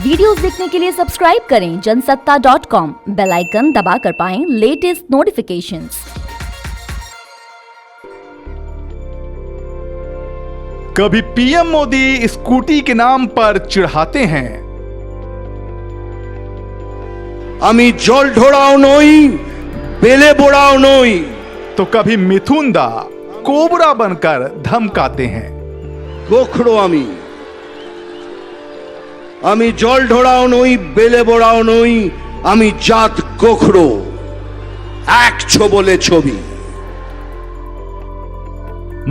Videos देखने के लिए सब्सक्राइब करें जनसत्ता.com, बेल आइकन दबाकर पाएं लेटेस्ट नोटिफिकेशंस। कभी पीएम मोदी स्कूटी के नाम पर चिढ़ाते हैं, আমি জল ঢোড়াও নই বেলে বোড়াও নই, तो कभी मिथुन दा कोबरा बनकर धमकाते हैं। গোখরো আমি জল ঢোড়াও নই বেলে বোড়াও নই, আমি জাত গোখরো এক ছোবলে ছবি।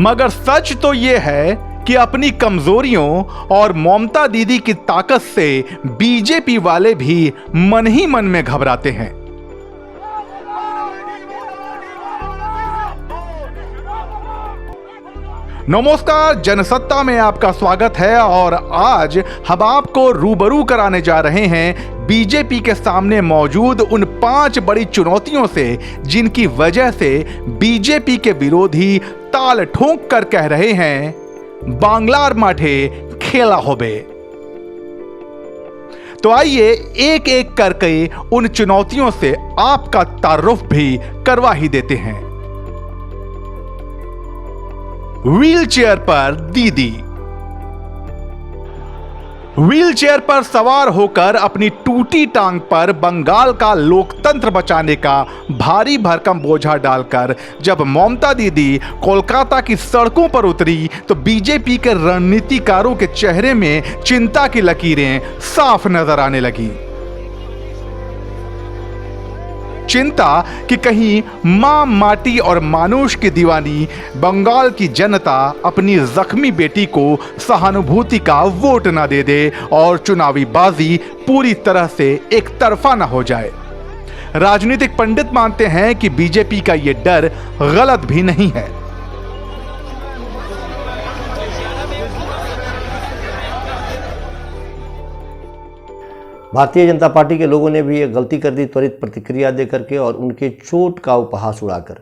मगर सच तो यह है कि अपनी कमजोरियों और ममता दीदी की ताकत से बीजेपी वाले भी मन ही मन में घबराते हैं। नमस्कार, जनसत्ता में आपका स्वागत है और आज हम आपको रूबरू कराने जा रहे हैं बीजेपी के सामने मौजूद उन 5 बड़ी चुनौतियों से जिनकी वजह से बीजेपी के विरोधी ताल ठोंक कर कह रहे हैं बांग्लार माठे खेला होबे। तो आइए एक एक करके उन चुनौतियों से आपका तारुफ भी करवा ही देते हैं। व्हील चेयर पर दीदी। व्हील चेयर पर सवार होकर अपनी टूटी टांग पर बंगाल का लोकतंत्र बचाने का भारी भरकम बोझा डालकर जब ममता दीदी कोलकाता की सड़कों पर उतरी तो बीजेपी के रणनीतिकारों के चेहरे में चिंता की लकीरें साफ नजर आने लगी। चिंता कि कहीं मां माटी और मानुष की दीवानी बंगाल की जनता अपनी जख्मी बेटी को सहानुभूति का वोट ना दे दे और चुनावी बाजी पूरी तरह से एक तरफा ना हो जाए। राजनीतिक पंडित मानते हैं कि बीजेपी का यह डर गलत भी नहीं है। भारतीय जनता पार्टी के लोगों ने भी ये गलती कर दी त्वरित प्रतिक्रिया दे करके और उनके चोट का उपहास उड़ाकर,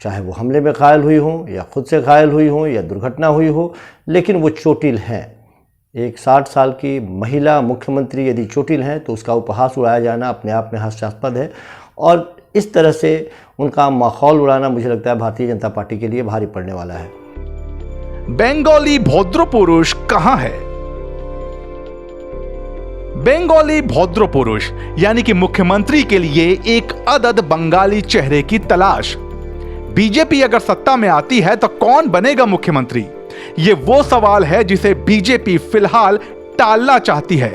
चाहे वो हमले में घायल हुई हो या खुद से घायल हुई हो या दुर्घटना हुई हो, लेकिन वो चोटिल हैं। एक 60 साल की महिला मुख्यमंत्री यदि चोटिल हैं तो उसका उपहास उड़ाया जाना अपने आप में हास्यास्पद है और इस तरह से उनका माहौल उड़ाना मुझे लगता है भारतीय जनता पार्टी के लिए भारी पड़ने वाला है। बंगाली भद्र पुरुष कहां है? बंगाली भद्र पुरुष यानी कि मुख्यमंत्री के लिए एक अदद बंगाली चेहरे की तलाश। बीजेपी अगर सत्ता में आती है तो कौन बनेगा मुख्यमंत्री? ये वो सवाल है जिसे बीजेपी फिलहाल टालना चाहती है,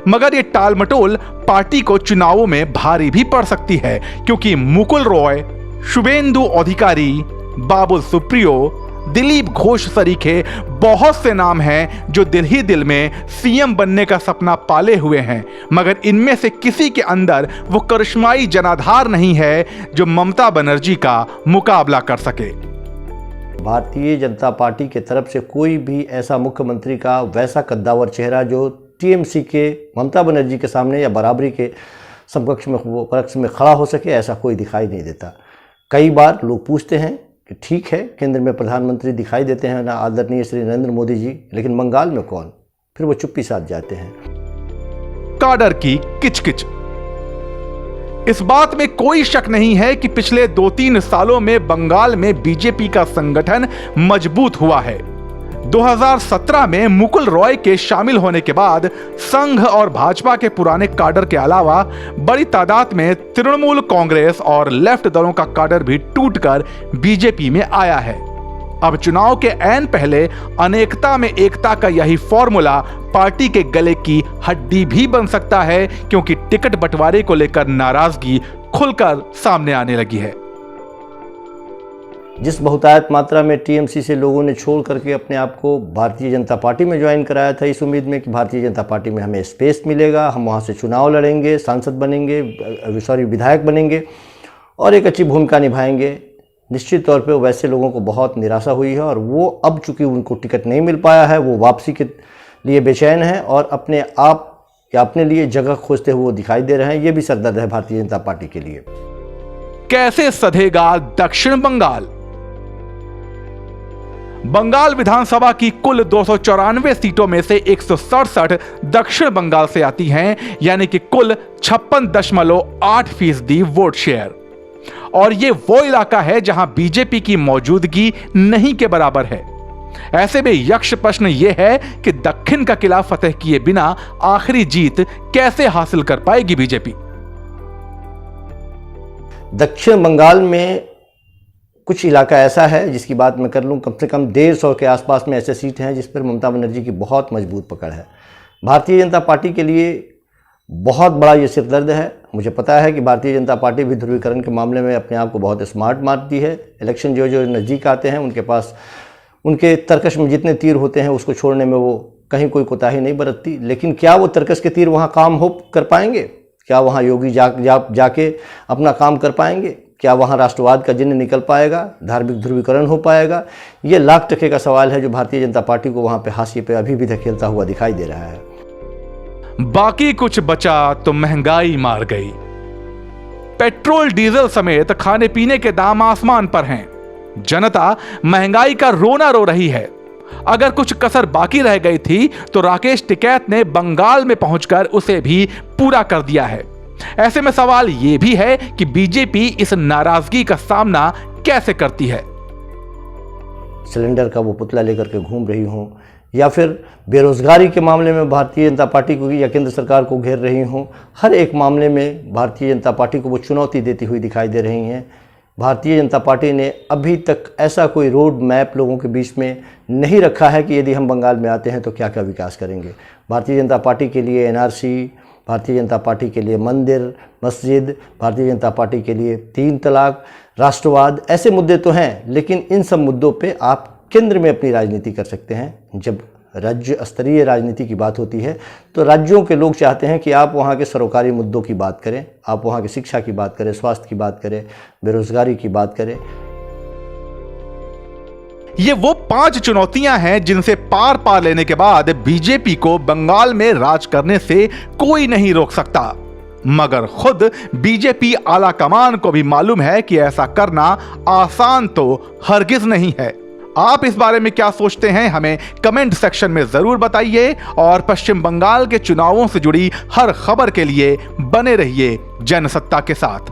मगर ये टालमटोल पार्टी को चुनावों में भारी भी पड़ सकती है क्योंकि मुकुल रॉय, शुभेंदु अधिकारी, बाबुल सुप्रियो, दिलीप घोष सरीखे बहुत से नाम हैं जो दिल ही दिल में सीएम बनने का सपना पाले हुए हैं, मगर इनमें से किसी के अंदर वो करिश्माई जनाधार नहीं है जो ममता बनर्जी का मुकाबला कर सके। भारतीय जनता पार्टी के तरफ से कोई भी ऐसा मुख्यमंत्री का वैसा कद्दावर चेहरा जो टीएमसी के ममता बनर्जी के सामने या बराबरी के समकक्ष में खड़ा हो सके, ऐसा कोई दिखाई नहीं देता। कई बार लोग पूछते हैं कि ठीक है, केंद्र में प्रधानमंत्री दिखाई देते हैं ना आदरणीय श्री नरेंद्र मोदी जी, लेकिन बंगाल में कौन? फिर वो चुप्पी साध जाते हैं। काडर की किचकिच। इस बात में कोई शक नहीं है कि पिछले 2-3 सालों में बंगाल में बीजेपी का संगठन मजबूत हुआ है। 2017 में मुकुल रॉय के शामिल होने के बाद संघ और भाजपा के पुराने काडर के अलावा बड़ी तादाद में तृणमूल कांग्रेस और लेफ्ट दलों का काडर भी टूटकर बीजेपी में आया है। अब चुनाव के ऐन पहले अनेकता में एकता का यही फॉर्मूला पार्टी के गले की हड्डी भी बन सकता है क्योंकि टिकट बंटवारे को लेकर नाराजगी खुलकर सामने आने लगी है। जिस बहुतायत मात्रा में टीएमसी से लोगों ने छोड़ करके अपने आप को भारतीय जनता पार्टी में ज्वाइन कराया था इस उम्मीद में कि भारतीय जनता पार्टी में हमें स्पेस मिलेगा, हम वहाँ से चुनाव लड़ेंगे, सांसद बनेंगे, विधायक बनेंगे और एक अच्छी भूमिका निभाएंगे, निश्चित तौर पे वैसे लोगों को बहुत निराशा हुई है और वो अब चूंकि उनको टिकट नहीं मिल पाया है वो वापसी के लिए बेचैन है और अपने आप या अपने लिए जगह खोजते हुए दिखाई दे रहे हैं। ये भी सरदर्द है भारतीय जनता पार्टी के लिए। कैसे सधेगा दक्षिण बंगाल? बंगाल विधानसभा की कुल 294 सीटों में से 167 दक्षिण बंगाल से आती हैं, यानी कि कुल 56.8% वोट शेयर। और ये वो इलाका है जहां बीजेपी की मौजूदगी नहीं के बराबर है। ऐसे में यक्ष प्रश्न यह है कि दक्षिण का किला फतेह किए बिना आखिरी जीत कैसे हासिल कर पाएगी बीजेपी। दक्षिण बंगाल में कुछ इलाका ऐसा है जिसकी बात मैं कर लूं, कम से कम 150 के आसपास में ऐसे सीट हैं जिस पर ममता बनर्जी की बहुत मजबूत पकड़ है। भारतीय जनता पार्टी के लिए बहुत बड़ा ये सिरदर्द है। मुझे पता है कि भारतीय जनता पार्टी भी ध्रुवीकरण के मामले में अपने आप को बहुत स्मार्ट मानती है। इलेक्शन जो नज़दीक आते हैं उनके पास उनके तर्कश में जितने तीर होते हैं उसको छोड़ने में वो कहीं कोई कोताही नहीं बरतती। लेकिन क्या वो तर्कश के तीर वहाँ काम हो कर पाएंगे? क्या वहाँ योगी जाके अपना काम कर पाएंगे? क्या वहाँ राष्ट्रवाद का जिन्न निकल पाएगा? धार्मिक ध्रुवीकरण हो पाएगा? ये लाख टके का सवाल है जो भारतीय जनता पार्टी को वहाँ पे हाशिए पे अभी भी धकेलता हुआ दिखाई दे रहा है। बाकी कुछ बचा तो महंगाई मार गई। पेट्रोल डीजल समेत खाने पीने के दाम आसमान पर हैं। जनता महंगाई का रोना रो रही है। अगर कुछ कसर बाकी रह गई थी तो राकेश टिकैत ने बंगाल में पहुंचकर उसे भी पूरा कर दिया है। ऐसे में सवाल यह भी है कि बीजेपी इस नाराजगी का सामना कैसे करती है। सिलेंडर का वो पुतला लेकर के घूम रही हूं, या फिर बेरोजगारी के मामले में भारतीय जनता पार्टी को या केंद्र सरकार को घेर रही हूं, हर एक मामले में भारतीय जनता पार्टी को वो चुनौती देती हुई दिखाई दे रही हैं। भारतीय जनता पार्टी ने अभी तक ऐसा कोई रोड मैप लोगों के बीच में नहीं रखा है कि यदि हम बंगाल में आते हैं तो क्या क्या विकास करेंगे। भारतीय जनता पार्टी के लिए एनआरसी, भारतीय जनता पार्टी के लिए मंदिर मस्जिद, भारतीय जनता पार्टी के लिए 3 तलाक, राष्ट्रवाद, ऐसे मुद्दे तो हैं, लेकिन इन सब मुद्दों पे आप केंद्र में अपनी राजनीति कर सकते हैं। जब राज्य स्तरीय राजनीति की बात होती है तो राज्यों के लोग चाहते हैं कि आप वहाँ के सरोकारी मुद्दों की बात करें, आप वहाँ की शिक्षा की बात करें, स्वास्थ्य की बात करें, बेरोजगारी की बात करें। ये वो 5 चुनौतियां हैं जिनसे पार पा लेने के बाद बीजेपी को बंगाल में राज करने से कोई नहीं रोक सकता। मगर खुद बीजेपी आला कमान को भी मालूम है कि ऐसा करना आसान तो हरगिज नहीं है। आप इस बारे में क्या सोचते हैं, हमें कमेंट सेक्शन में जरूर बताइए और पश्चिम बंगाल के चुनावों से जुड़ी हर खबर के लिए बने रहिए जनसत्ता के साथ।